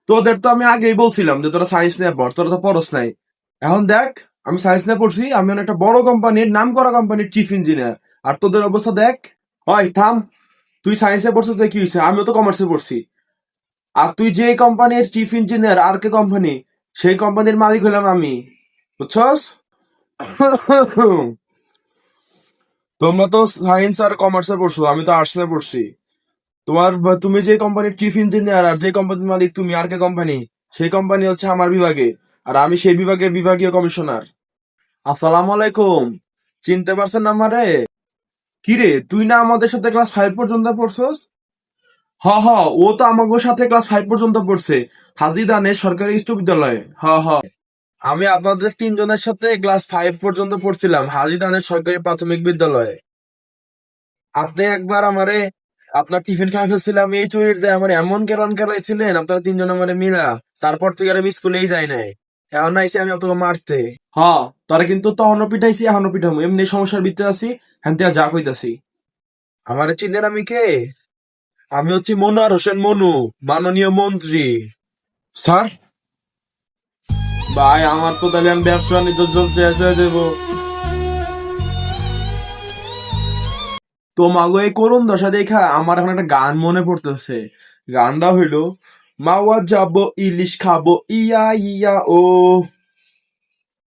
তোদের তো আমি আগেই বলছিলাম যে তোরা সায়েন্স নিয়ে পড়, তোরা তো পড়স নাই। এখন দেখ, আমি সায়েন্স নিয়ে পড়ছি, আমি একটা বড় কোম্পানির, নাম করা কোম্পানির চিফ ইঞ্জিনিয়ার। আর তোদের অবস্থা দেখ। ওই থাম, তুই সায়েন্সে পড়ছিস তো কি হয়েছে, আমিও তো কমার্সে পড়ছি। আর তুই যে কোম্পানির চিফ ইঞ্জিনিয়ার, আর কে কোম্পানি, সেই কোম্পানির মালিক হলাম আমি, বুঝছস? তোমরা তো সায়েন্স আর কমার্সে পড়ছো, আমি তো আর্টস নিয়ে পড়ছি। তুমি যে কোম্পানির চিফ ইঞ্জিনিয়ার আর যে কোম্পানির মালিক তুমি, আর কে কোম্পানি, সেই কোম্পানি হচ্ছে আমার বিভাগে। আর আমি সেই বিভাগের বিভাগীয় কমিশনার। আসসালামু আলাইকুম। চিনতে পারছেন আমারে? কিরে, তুই না আমাদের সাথে ক্লাস 5 পর্যন্ত পড়ছস? হ হ, ও তো আমাদের সাথে ক্লাস 5 পর্যন্ত পড়ছে, হাজী দানের সরকারি উচ্চ বিদ্যালয়ে। হ হ, আমি আপনাদের তিনজনের সাথে ক্লাস 5 পর্যন্ত পড়ছিলাম হাজী দানের সরকারি প্রাথমিক বিদ্যালয়ে। আপনি একবার আমারে, আপনার টিফিন খাই ফেলছিলাম এই চুরির দিয়ে, আমার এমন কেরান খেলাইছিলেন আপনারা তিনজন আমারে মিলা। তারপর থেকে আর আমি স্কুলেই যাই নাই। এখন আইসি আমি আপনাকে মারতে। হ, তারা কিন্তু তখনও পিটাইছি, এখনো পিঠামু, এমনি সমস্যার ভিতরে আছি। হ্যান দিয়া যা কইতাছি। আমারে চিনেন আমি কে? আমি হচ্ছি মনোয়ার হোসেন মনু, মাননীয় মন্ত্রী। স্যার? ভাই আমার তো তাহলে আমি ব্যবসা বাণিজ্য চলছে, দেবো। তোমাগো এই করুণ দশা দেখা আমার এখন একটা গান মনে পড়তেছে। গানটা হইলো, মাওয়া যাবো ইলিশ খাবো, ইয়া ইয়া ও।